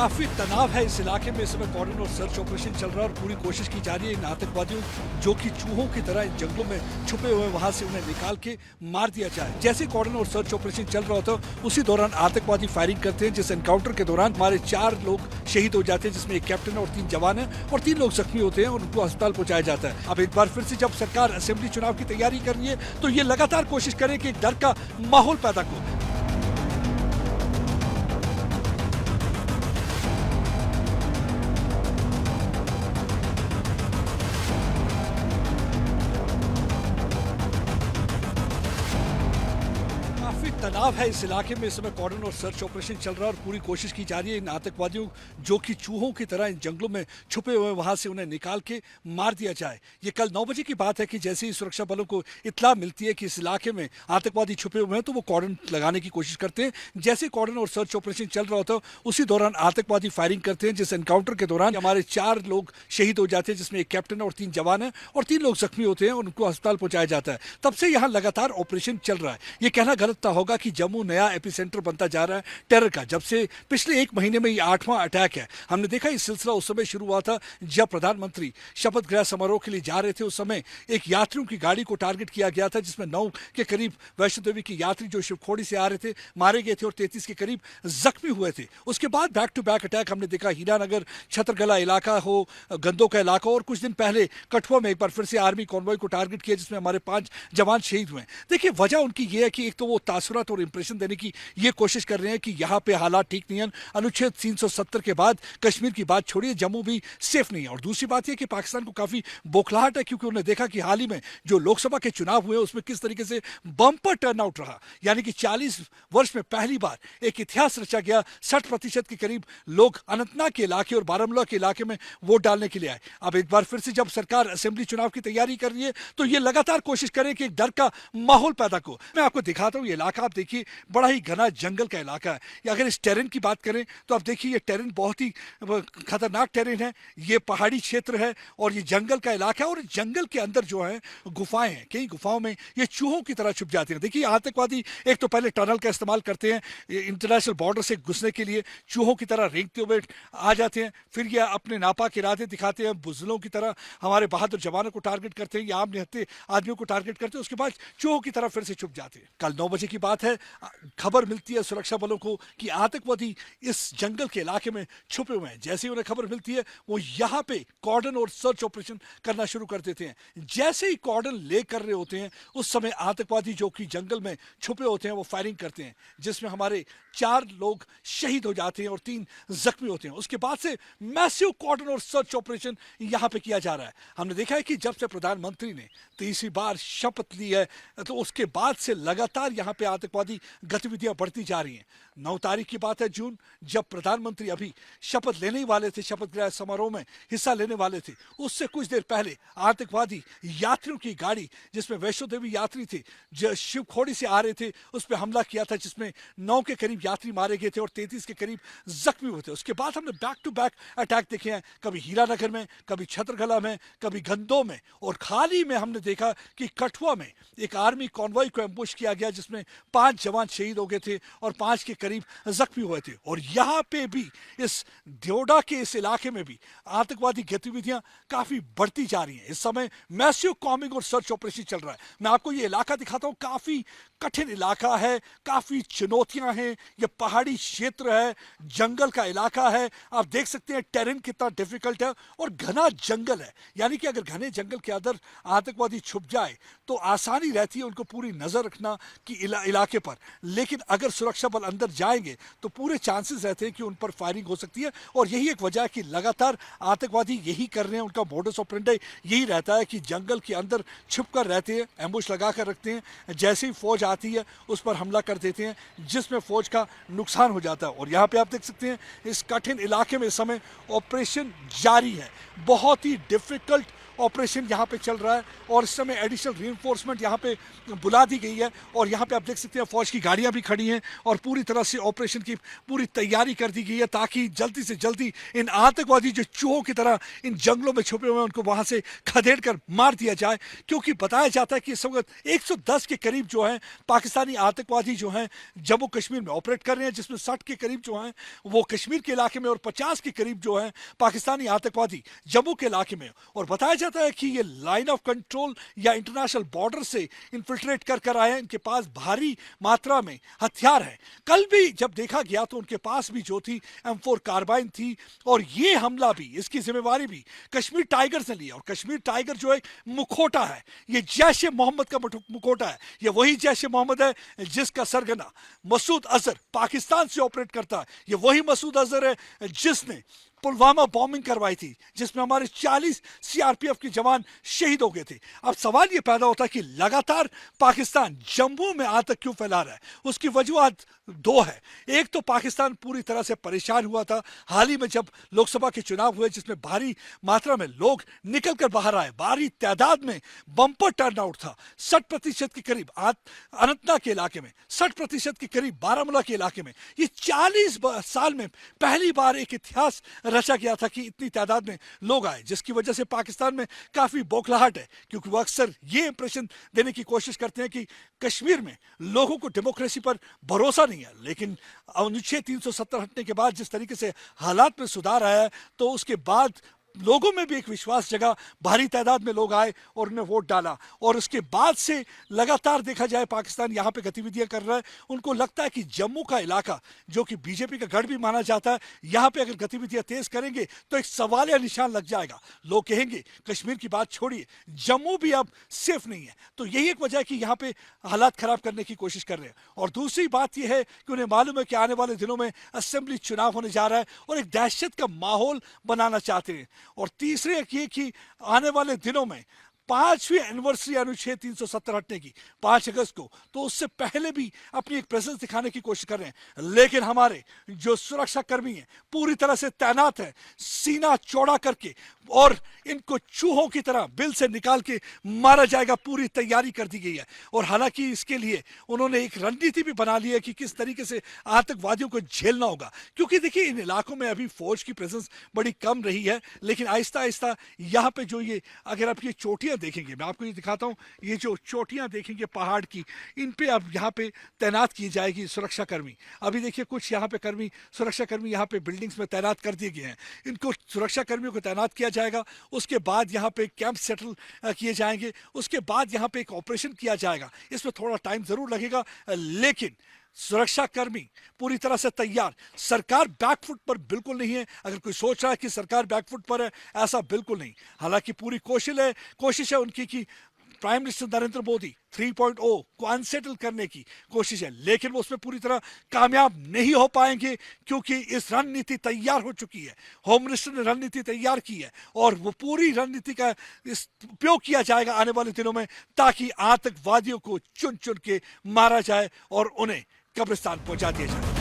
काफी तनाव है इस इलाके में। इस समय कॉर्डन और सर्च ऑपरेशन चल रहा है और पूरी कोशिश की जा रही है इन आतंकवादियों जो कि चूहों की तरह इन जंगलों में छुपे हुए वहां से उन्हें निकाल के मार दिया जाए। जैसे कॉर्डन और सर्च ऑपरेशन चल रहा होता है उसी दौरान आतंकवादी फायरिंग करते हैं, जिस एनकाउंटर के दौरान हमारे 4 लोग शहीद हो जाते हैं, जिसमें एक कैप्टन और 3 जवान है और 3 लोग जख्मी होते हैं और उनको अस्पताल पहुंचाया जाता है। अब एक बार फिर से जब सरकार असेंबली चुनाव की तैयारी कर रही है तो ये लगातार कोशिश करे कि एक डर का माहौल पैदा हो। काफी तनाव है इस इलाके में। इस समय कॉर्डन और सर्च ऑपरेशन चल रहा है और पूरी कोशिश की जा रही है इन आतंकवादियों जो कि चूहों की तरह इन जंगलों में छुपे हुए वहां से उन्हें निकाल के मार दिया जाए। ये कल 9 बजे की बात है कि जैसे ही सुरक्षा बलों को इत्तला मिलती है कि इस इलाके में आतंकवादी छुपे हुए हैं तो वो कॉर्डन लगाने की कोशिश करते हैं। जैसे कॉर्डन और सर्च ऑपरेशन चल रहा होता है उसी दौरान आतंकवादी फायरिंग करते हैं, जिस एनकाउंटर के दौरान हमारे 4 लोग शहीद हो जाते हैं, जिसमें एक कैप्टन और 3 जवान है और 3 लोग जख्मी होते हैं और उनको अस्पताल पहुंचाया जाता है। तब से यहाँ लगातार ऑपरेशन चल रहा है। ये कहना गलत होगा कि जम्मू नया एपिसेंटर बनता जा रहा है टेरर का। जब से पिछले 1 महीने में ये 8वां अटैक है। हमने देखा ये सिलसिला उस समय शुरू हुआ था जब प्रधानमंत्री शपथ ग्रहण समारोह के लिए जा रहे थे। उस समय एक यात्रियों की गाड़ी को टारगेट किया गया था, जिसमें 9 के करीब वैष्णो देवी की यात्री जो शिवखोड़ी से आ रहे थे मारे गए थे और 33 के करीब जख्मी हुए थे। उसके बाद बैक टू बैक अटैक हमने देखा। हीरानगर छतरगला इलाका हो, गंदों का इलाका, और कुछ दिन पहले कठुआ में एक बार फिर से आर्मी कॉन्वॉय को टारगेट किया जिसमें हमारे 5 जवान शहीद हुए। देखिए वजह उनकी ये है कि एक तो वो तासुरात और इंप्रेशन देने की ये कोशिश कर रहे हैं कि यहाँ पे हालात ठीक नहीं है, अनुच्छेद 370 के बाद कश्मीर की बात छोड़िए, जम्मू भी सेफ नहीं है। और दूसरी बात यह कि पाकिस्तान को काफी बौखलाहट है क्योंकि उन्होंने देखा कि हाल ही में जो लोकसभा के चुनाव हुए उसमें किस तरीके से बम्पर टर्नआउट रहा। यानी कि 40 वर्ष में पहली बार एक इतिहास रचा गया। 60% के करीब लोग अनंतनाग के इलाके और बारामूला के इलाके में वोट डालने के लिए आए। अब एक बार फिर से जब सरकार असेंबली चुनाव की तैयारी कर रही है तो ये लगातार कोशिश करें कि एक डर का माहौल पैदा हो। मैं आपको दिखाता हूं ये इलाका, आप देखिए बड़ा ही घना जंगल का इलाका है। या अगर इस टेरेन की बात करें तो आप देखिए ये टेरेन बहुत ही खतरनाक टेरेन है। ये पहाड़ी क्षेत्र है और ये जंगल का इलाका है और जंगल के अंदर जो है गुफाएं हैं। कई गुफाओं में ये चूहों की तरह छुप जाते हैं। देखिए आतंकवादी एक तो पहले टनल का इस्तेमाल करते हैं इंटरनेशनल बॉर्डर से घुसने के लिए, चूहों की तरह रेंगते हुए आ जाते हैं। फिर ये अपने नापाक इरादे दिखाते हैं, बुजलों की तरह हमारे बहादुर जवानों को टारगेट करते हैं या आम निहत्थे आदमियों को टारगेट करते हैं। उसके बाद चूहों की तरह फिर से छुप जाते हैं। कल 9 बजे की बात है, खबर मिलती है सुरक्षा बलों को कि आतंकवादी इस जंगल के इलाके में छुपे हुए हैं। जैसे ही उन्हें खबर मिलती है वो यहाँ पे कॉर्डन और सर्च ऑपरेशन करना शुरू कर देते हैं। जैसे ही कॉर्डन ले कर रहे होते हैं उस समय आतंकवादी जो कि जंगल में छुपे होते हैं वो फायरिंग करते हैं, जिसमें हमारे 4 लोग शहीद हो जाते हैं और 3 जख्मी होते हैं। उसके बाद से मैसिव कॉर्डन और सर्च ऑपरेशन यहाँ पे किया जा रहा है। हमने देखा है कि जब से प्रधानमंत्री ने तीसरी बार शपथ ली है तो उसके बाद से लगातार यहाँ पे आतंकवादी गतिविधियां बढ़ती जा रही हैं। 9 तारीख की बात है जून, जब प्रधानमंत्री अभी शपथ लेने ही वाले थे, शपथ ग्रहण समारोह में हिस्सा लेने वाले थे, उससे कुछ देर पहले आतंकवादी यात्रियों की गाड़ी जिसमें वैष्णो देवी यात्री थे जो शिवखोड़ी से आ रहे थे उस पर हमला किया था, जिसमें 9 के करीब यात्री मारे गए थे और 33 के करीब जख्मी हुए थे। उसके बाद हमने बैक टू बैक अटैक देखे हैं, कभी हीरानगर में, कभी छतरगला में, कभी गंदों में, और हाल ही में हमने देखा कि कठुआ में एक आर्मी कॉन्वॉय को एम्बुश किया गया जिसमें 5 जवान शहीद हो गए थे और 5 के करीब जख्मी हुए थे। और यहाँ पे भी इस देवडा के इस इलाके में भी आतंकवादी गतिविधियां काफी बढ़ती जा रही हैं। इस समय मैसिव कॉम्बिंग और सर्च ऑपरेशन चल रहा है। मैं आपको ये इलाका दिखाता हूँ, काफी कठिन इलाका है, काफी चुनौतियां हैं। ये पहाड़ी क्षेत्र है, जंगल का इलाका है। आप देख सकते हैं टेरेन कितना डिफिकल्ट है और घना जंगल है। यानी कि अगर घने जंगल के अंदर आतंकवादी छुप जाए तो आसानी रहती है उनको पूरी नजर रखना कि इलाके पर। लेकिन अगर सुरक्षा बल अंदर जाएंगे तो पूरे चांसेस रहते हैं कि उन पर फायरिंग हो सकती है। और यही एक वजह है कि लगातार आतंकवादी यही कर रहे हैं। उनका मोडस ऑपरेंडी यही रहता है कि जंगल के अंदर छुप कर रहते हैं, एम्बुश लगा कर रखते हैं, जैसे ही फौज आती है उस पर हमला कर देते हैं, जिसमें फौज का नुकसान हो जाता है। और यहाँ पे आप देख सकते हैं इस कठिन इलाके में इस समय ऑपरेशन जारी है। बहुत ही डिफिकल्ट ऑपरेशन यहाँ पे चल रहा है और इस समय एडिशनल रीइंफोर्समेंट यहाँ पे बुला दी गई है और यहाँ पे आप देख सकते हैं फौज की गाड़ियाँ भी खड़ी हैं और पूरी तरह से ऑपरेशन की पूरी तैयारी कर दी गई है ताकि जल्दी से जल्दी इन आतंकवादी जो चूहों की तरह इन जंगलों में छुपे हुए हैं उनको वहाँ से खदेड़ कर मार दिया जाए। क्योंकि बताया जाता है कि इस वक्त 110 के करीब जो है पाकिस्तानी आतंकवादी जो हैं जम्मू कश्मीर में ऑपरेट कर रहे हैं, जिसमें 60 के करीब जो हैं वो कश्मीर के इलाके में और 50 के करीब जो है पाकिस्तानी आतंकवादी जम्मू के इलाके में। और बताया जाता है कि ये लाइन ऑफ कंट्रोल या इंटरनेशनल बॉर्डर से इन्फिल्ट्रेट कर कर आए हैं। इनके पास भारी मात्रा में हथियार है। कल भी जब देखा गया तो उनके पास भी जो थी M4 कार्बाइन थी और ये हमला भी, इसकी जिम्मेवारी भी कश्मीर टाइगर्स ने लिया। और कश्मीर टाइगर जो एक मुखोटा है, ये जैश ए मोहम्मद का मुखोटा है। ये वही जैश ए मोहम्मद है जिसका सरगना मसूद अजहर पाकिस्तान से ऑपरेट करता है। ये वही मसूद अजहर है जिसने पुलवामा बॉम्बिंग करवाई थी जिसमें हमारे 40 सीआरपीएफ के जवान शहीद हो गए थे। अब सवाल ये पैदा होता है कि लगातार पाकिस्तान जम्मू में आतंक क्यों फैला रहा है। उसकी वजूहत दो है। एक तो पाकिस्तान पूरी तरह से परेशान हुआ था हाल ही में जब लोकसभा के चुनाव हुए, जिसमें भारी मात्रा में लोग निकल कर बाहर आए, भारी तादाद में बम्पर टर्नआउट था। 60% के करीब अनंतनाग के इलाके में, 60% के करीब बारामूला के इलाके में। ये 40 साल में पहली बार एक इतिहास रचा गया था कि इतनी तादाद में लोग आए, जिसकी वजह से पाकिस्तान में काफी बौखलाहट है। क्योंकि वो अक्सर ये इंप्रेशन देने की कोशिश करते हैं कि कश्मीर में लोगों को डेमोक्रेसी पर भरोसा नहीं है। लेकिन अनुच्छेद 370 हटने के बाद जिस तरीके से हालात में सुधार आया है तो उसके बाद लोगों में भी एक विश्वास जगा, भारी तादाद में लोग आए और उन्हें वोट डाला। और उसके बाद से लगातार देखा जाए पाकिस्तान यहाँ पे गतिविधियां कर रहा है। उनको लगता है कि जम्मू का इलाका जो कि बीजेपी का गढ़ भी माना जाता है, यहाँ पे अगर गतिविधियां तेज करेंगे तो एक सवाल या निशान लग जाएगा। लोग कहेंगे कश्मीर की बात छोड़िए, जम्मू भी अब सेफ नहीं है। तो यही एक वजह है कि यहाँ पे हालात खराब करने की कोशिश कर रहे हैं। और दूसरी बात यह है कि उन्हें मालूम है कि आने वाले दिनों में असेंबली चुनाव होने जा रहा है और एक दहशत का माहौल बनाना चाहते हैं। और तीसरे ये कि आने वाले दिनों में 5वीं एनिवर्सरी अनुच्छेद 370 हटने की 5 अगस्त को, तो उससे पहले भी अपनी एक प्रेजेंस दिखाने की कोशिश कर रहे हैं। लेकिन हमारे जो सुरक्षा कर्मी हैं पूरी तरह से तैनात हैं, सीना चौड़ा करके, और इनको चूहों की तरह बिल से निकाल के मारा जाएगा, पूरी तैयारी कर दी गई है। और हालांकि इसके लिए उन्होंने एक रणनीति भी बना ली है कि किस तरीके से आतंकवादियों को झेलना होगा। क्योंकि देखिए इन इलाकों में अभी फौज की प्रेजेंस बड़ी कम रही है, लेकिन आहिस्ता आहिस्ता यहाँ पे जो ये, अगर आप ये चोटियां देखेंगे, मैं आपको ये दिखाता हूँ, ये जो चोटियां देखेंगे पहाड़ की, इन पे अब यहाँ पे तैनात की जाएगी सुरक्षा कर्मी। अभी देखिए कुछ यहाँ पे कर्मी, सुरक्षा कर्मी यहाँ पे बिल्डिंग्स में तैनात कर दिए गए हैं। इनको सुरक्षा कर्मियों को तैनात किया जाएगा। उसके बाद यहाँ पे कैंप सेटल किए जाएंगे। उसके बाद यहाँ पे एक ऑपरेशन किया जाएगा। इसमें थोड़ा टाइम जरूर लगेगा, लेकिन सुरक्षा कर्मी पूरी तरह से तैयार। सरकार बैकफुट पर बिल्कुल नहीं है। अगर कोई सोच रहा है कि सरकार बैकफुट पर है, ऐसा बिल्कुल नहीं। हालांकि पूरी कोशिश है उनकी कि प्राइम मिनिस्टर नरेंद्र मोदी 3.0 को अनसेटल करने की कोशिश है, लेकिन वो उसमें पूरी तरह कामयाब नहीं हो पाएंगे क्योंकि इस रणनीति तैयार हो चुकी है। होम मिनिस्टर ने रणनीति तैयार की है और वो पूरी रणनीति का उपयोग किया जाएगा आने वाले दिनों में, ताकि आतंकवादियों को चुन चुन के मारा जाए और उन्हें कब्रिस्तान पहुंचा दिया जाए।